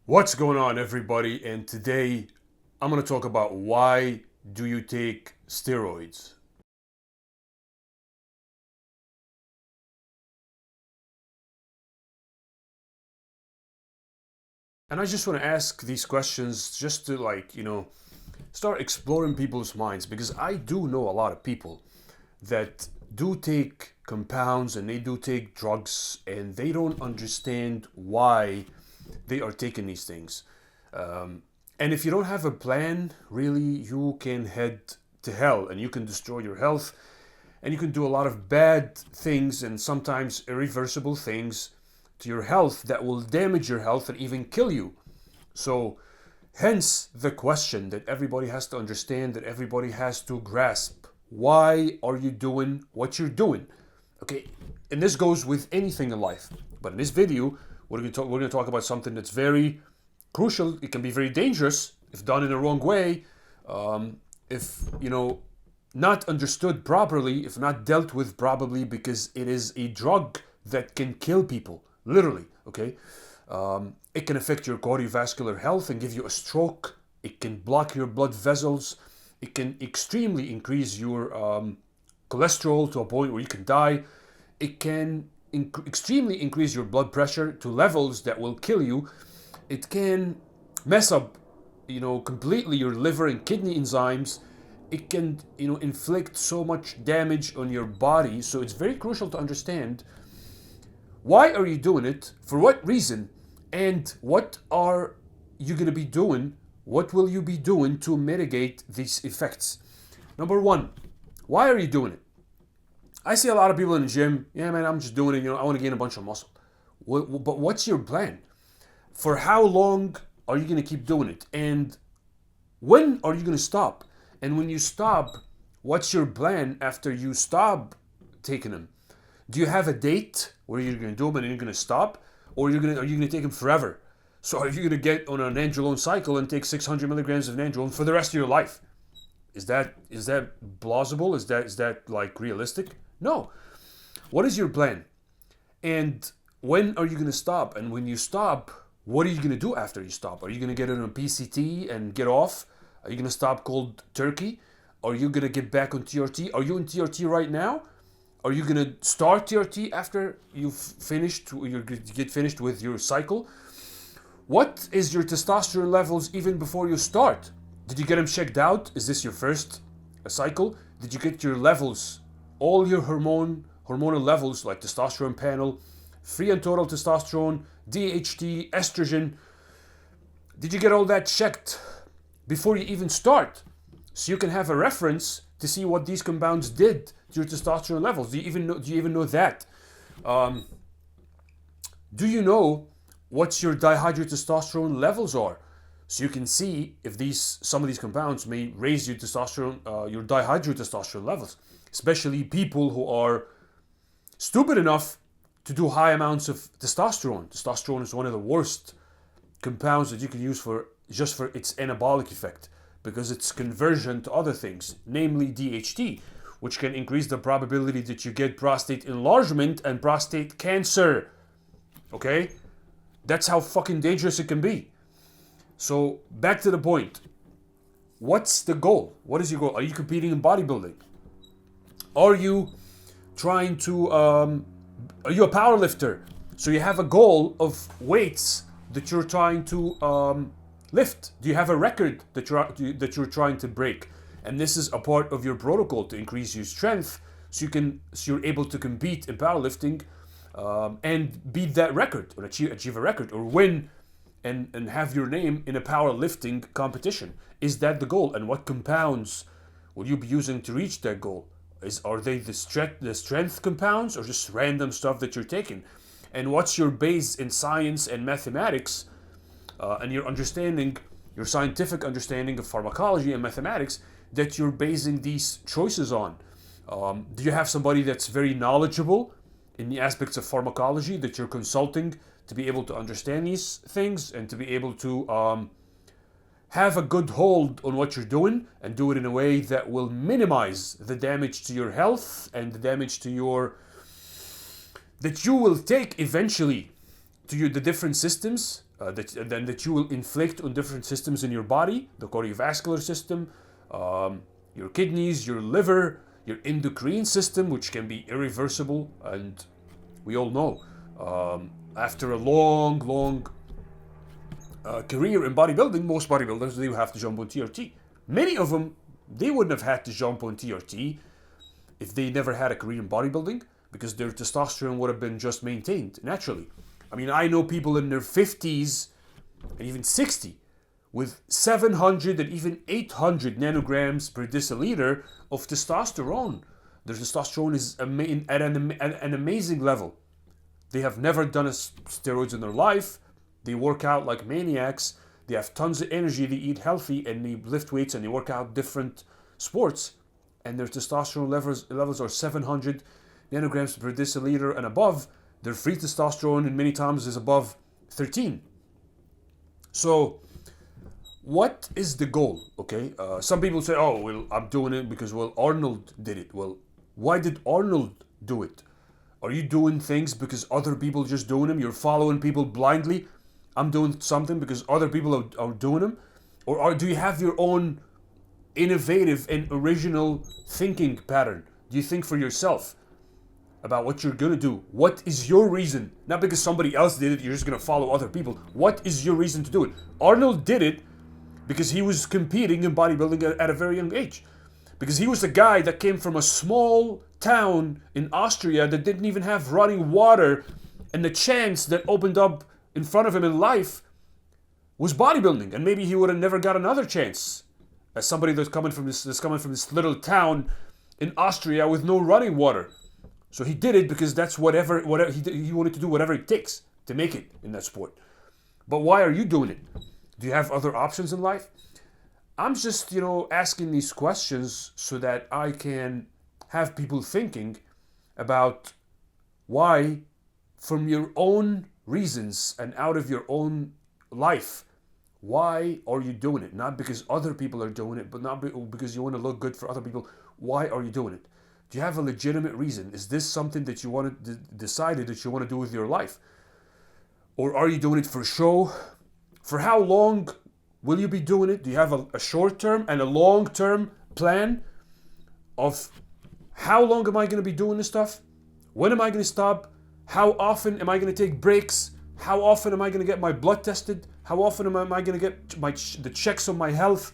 What's going on, everybody? And today I'm going to talk about why do you take steroids? And I just want to ask these questions just to start exploring people's minds, because I do know a lot of people that do take compounds and they do take drugs and they don't understand why they are taking these things. And if you don't have a plan, really, you can head to hell and you can destroy your health and you can do a lot of bad things and sometimes irreversible things to your health that will damage your health and even kill you. So, hence the question that everybody has to understand, that everybody has to grasp. Why are you doing what you're doing? Okay, and this goes with anything in life. But in this video, we're going to talk about something that's very crucial. It can be very dangerous if done in the wrong way. If not understood properly, if not dealt with properly, because it is a drug that can kill people, literally. Okay, it can affect your cardiovascular health and give you a stroke. It can block your blood vessels. It can extremely increase your cholesterol to a point where you can die. It can extremely increase your blood pressure to levels that will kill you. It can mess up, completely your liver and kidney enzymes. It can, inflict so much damage on your body. So it's very crucial to understand why are you doing it, for what reason, and what are you going to be doing, what will you be doing to mitigate these effects. Number one, why are you doing it? I see a lot of people in the gym, yeah man, I'm just doing it, I want to gain a bunch of muscle. But what's your plan? For how long are you going to keep doing it? And when are you going to stop? And when you stop, what's your plan after you stop taking them? Do you have a date where you're going to do them and you're going to stop? Or are you going to take them forever? So are you going to get on an nandrolone cycle and take 600 milligrams of nandrolone for the rest of your life? Is that plausible? Is that like realistic? No. What is your plan? And when are you going to stop? And when you stop, what are you going to do after you stop? Are you going to get on a PCT and get off? Are you going to stop cold turkey? Are you going to get back on TRT? Are you in TRT right now? Are you going to start TRT after you get finished with your cycle? What is your testosterone levels even before you start? Did you get them checked out? Is this your first cycle? Did you get your levels, all your hormonal levels like testosterone panel, free and total testosterone, DHT, estrogen? Did you get all that checked before you even start? So you can have a reference to see what these compounds did to your testosterone levels. Do you even know that? Do you know what your dihydrotestosterone levels are? So you can see if some of these compounds may raise your testosterone, your dihydrotestosterone levels, especially people who are stupid enough to do high amounts of testosterone. Testosterone is one of the worst compounds that you can use for its anabolic effect, because it's conversion to other things, namely DHT, which can increase the probability that you get prostate enlargement and prostate cancer. Okay? That's how fucking dangerous it can be. So, back to the point. What's the goal? What is your goal? Are you competing in bodybuilding? Are you trying to, are you a power lifter? So you have a goal of weights that you're trying to lift. Do you have a record that you're trying to break? And this is a part of your protocol to increase your strength, so you're able to compete in powerlifting and beat that record, or achieve a record, or win and have your name in a powerlifting competition. Is that the goal? And what compounds will you be using to reach that goal? Are they the strength compounds, or just random stuff that you're taking? And what's your base in science and mathematics, and your scientific understanding of pharmacology and mathematics that you're basing these choices on? Do you have somebody that's very knowledgeable in the aspects of pharmacology that you're consulting to be able to understand these things and to be able to have a good hold on what you're doing and do it in a way that will minimize the damage to your health and the damage that you will take eventually to the different systems that you will inflict on different systems in your body, the cardiovascular system, your kidneys, your liver, your endocrine system, which can be irreversible. And we all know, after a long career in bodybuilding, most bodybuilders, they have to jump on TRT. Many of them, they wouldn't have had to jump on TRT if they never had a career in bodybuilding, because their testosterone would have been just maintained naturally. I mean, I know people in their 50s and even 60 with 700 and even 800 nanograms per deciliter of testosterone. Their testosterone is at an amazing level. They have never done steroids in their life. They work out like maniacs. They have tons of energy. They eat healthy and they lift weights and they work out different sports. And their testosterone levels are 700 nanograms per deciliter and above. Their free testosterone in many times is above 13. So what is the goal? Okay, some people say, oh, well, I'm doing it because, well, Arnold did it. Well, why did Arnold do it? Are you doing things because other people just doing them? You're following people blindly? I'm doing something because other people are doing them? Or do you have your own innovative and original thinking pattern? Do you think for yourself about what you're gonna do? What is your reason? Not because somebody else did it, you're just gonna follow other people. What is your reason to do it? Arnold did it because he was competing in bodybuilding at a very young age. Because he was a guy that came from a small town in Austria that didn't even have running water, and the chance that opened up in front of him in life was bodybuilding, and maybe he would have never got another chance as somebody that's coming from this little town in Austria with no running water. So he did it because that's whatever he wanted to do, whatever it takes to make it in that sport. But why are you doing it? Do you have other options in life? I'm just, asking these questions so that I can have people thinking about why, from your own reasons and out of your own life, why are you doing it? Not because other people are doing it, but not because you want to look good for other people. Why are you doing it? Do you have a legitimate reason? Is this something that you want to decided that you want to do with your life? Or are you doing it for show? For how long will you be doing it? Do you have a short-term and a long-term plan of how long am I going to be doing this stuff? When am I going to stop? How often am I going to take breaks? How often am I going to get my blood tested? How often am I going to get the checks on my health?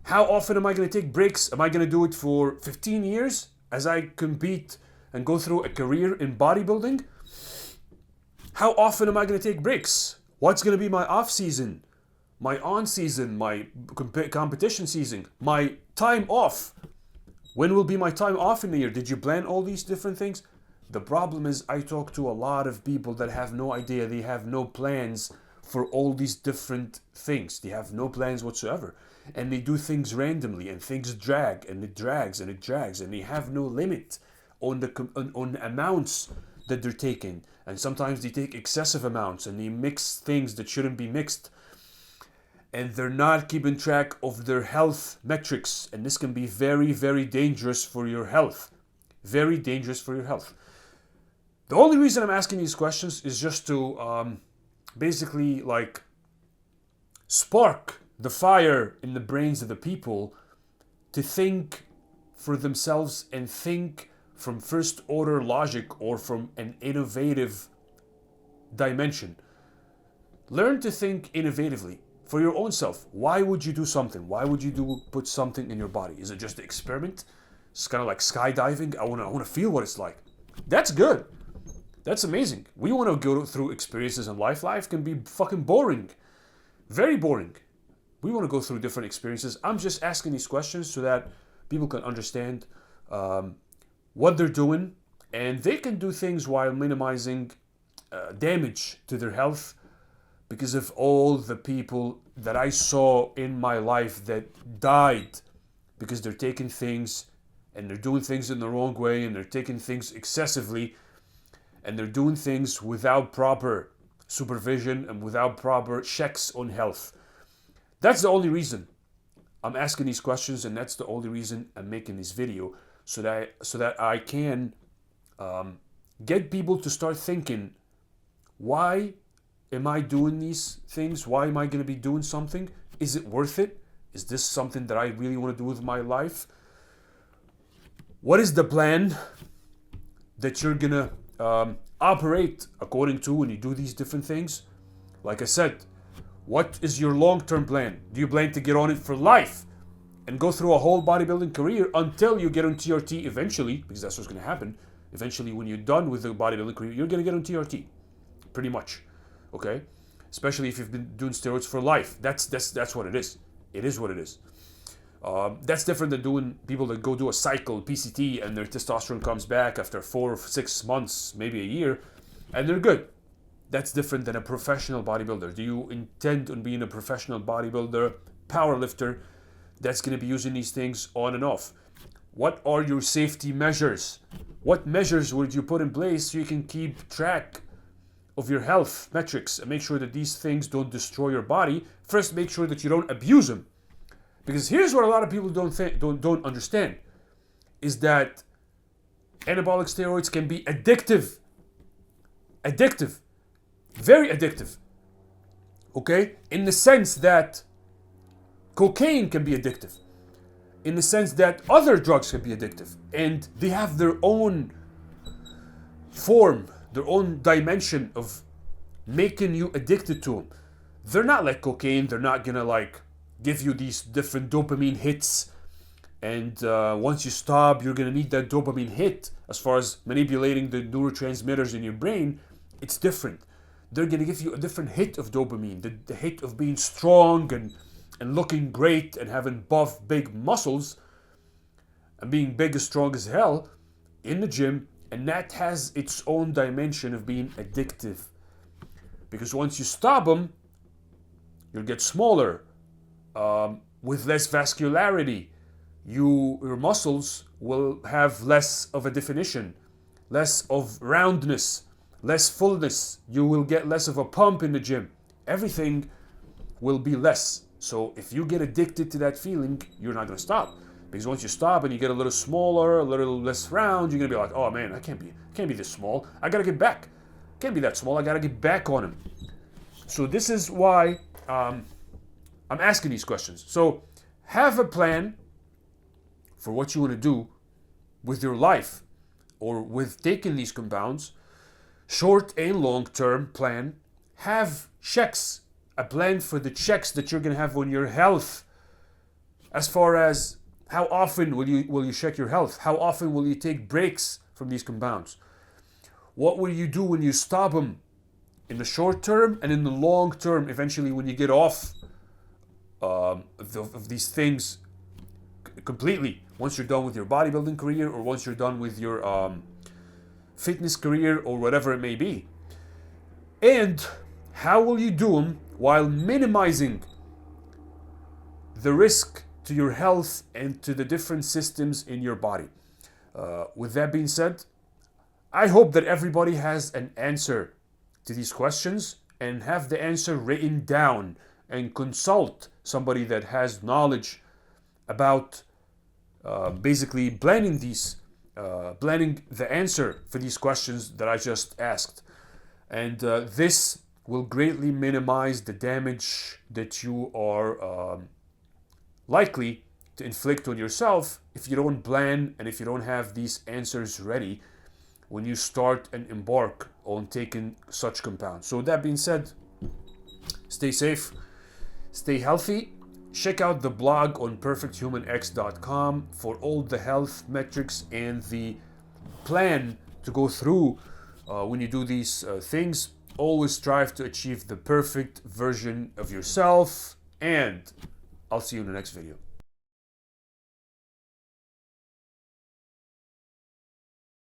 How often am I going to take breaks? Am I going to do it for 15 years as I compete and go through a career in bodybuilding? How often am I going to take breaks? What's going to be my off season, my on season, my competition season, my time off? When will be my time off in the year? Did you plan all these different things? The problem is I talk to a lot of people that have no idea. They have no plans for all these different things. They have no plans whatsoever. And they do things randomly, and things drag, and it drags, and it drags, and they have no limit on the amounts that they're taking. And sometimes they take excessive amounts, and they mix things that shouldn't be mixed. And they're not keeping track of their health metrics. And this can be very, very dangerous for your health. Very dangerous for your health. The only reason I'm asking these questions is just to basically spark the fire in the brains of the people to think for themselves and think from first order logic or from an innovative dimension. Learn to think innovatively for your own self. Why would you do something? Why would you put something in your body? Is it just an experiment? It's kind of like skydiving. I want to feel what it's like. That's good. That's amazing. We want to go through experiences in life. Life can be fucking boring. Very boring. We want to go through different experiences. I'm just asking these questions so that people can understand what they're doing, and they can do things while minimizing damage to their health, because of all the people that I saw in my life that died because they're taking things and they're doing things in the wrong way, and they're taking things excessively, and they're doing things without proper supervision and without proper checks on health. That's the only reason I'm asking these questions, and that's the only reason I'm making this video, so that I can get people to start thinking, why Am I doing these things? Why am I going to be doing something? Is it worth it? Is this something that I really want to do with my life? What is the plan that you're going to operate according to when you do these different things? Like I said, what is your long-term plan? Do you plan to get on it for life and go through a whole bodybuilding career until you get on TRT eventually? Because that's what's going to happen. Eventually, when you're done with the bodybuilding career, you're going to get on TRT. Pretty much. Okay? Especially if you've been doing steroids for life. That's what it is. It is what it is. That's different than doing people that go do a cycle, PCT, and their testosterone comes back after 4 or 6 months, maybe a year, and they're good. That's different than a professional bodybuilder. Do you intend on being a professional bodybuilder, powerlifter, that's going to be using these things on and off? What are your safety measures? What measures would you put in place so you can keep track of your health metrics and make sure that these things don't destroy your body? First, make sure that you don't abuse them. Because here's what a lot of people don't understand, is that anabolic steroids can be addictive. Addictive. Very addictive. Okay? In the sense that cocaine can be addictive. In the sense that other drugs can be addictive. And they have their own form, their own dimension of making you addicted to them. They're not like cocaine. They're not gonna like give you these different dopamine hits, and once you stop, you're gonna need that dopamine hit. As far as manipulating the neurotransmitters in your brain, it's different. They're gonna give you a different hit of dopamine, the hit of being strong and looking great and having buff, big muscles and being big and strong as hell in the gym, and that has its own dimension of being addictive. Because once you stop them, you'll get smaller, with less vascularity. Your muscles will have less of a definition, less of roundness, less fullness. You will get less of a pump in the gym. Everything will be less. So if you get addicted to that feeling, you're not going to stop. Because once you stop and you get a little smaller, a little less round, you're going to be like, oh man, I can't be this small. I got to get back. Can't be that small. I got to get back on him. So this is why I'm asking these questions. So have a plan for what you want to do with your life or with taking these compounds. Short and long-term plan. Have checks, a plan for the checks that you're going to have on your health. As far as how often will you check your health? How often will you take breaks from these compounds? What will you do when you stop them in the short term and in the long term, eventually when you get off of these things completely? Once you're done with your bodybuilding career, or once you're done with your fitness career, or whatever it may be. And how will you do them while minimizing the risk to your health and to the different systems in your body? With that being said, I hope that everybody has an answer to these questions and have the answer written down, and consult somebody that has knowledge about basically planning the answer for these questions that I just asked. And this will greatly minimize the damage that you are likely to inflict on yourself if you don't plan and if you don't have these answers ready when you start and embark on taking such compounds. So that being said, stay safe, stay healthy. Check out the blog on perfecthumanx.com for all the health metrics and the plan to go through when you do these things. Always strive to achieve the perfect version of yourself, and I'll see you in the next video.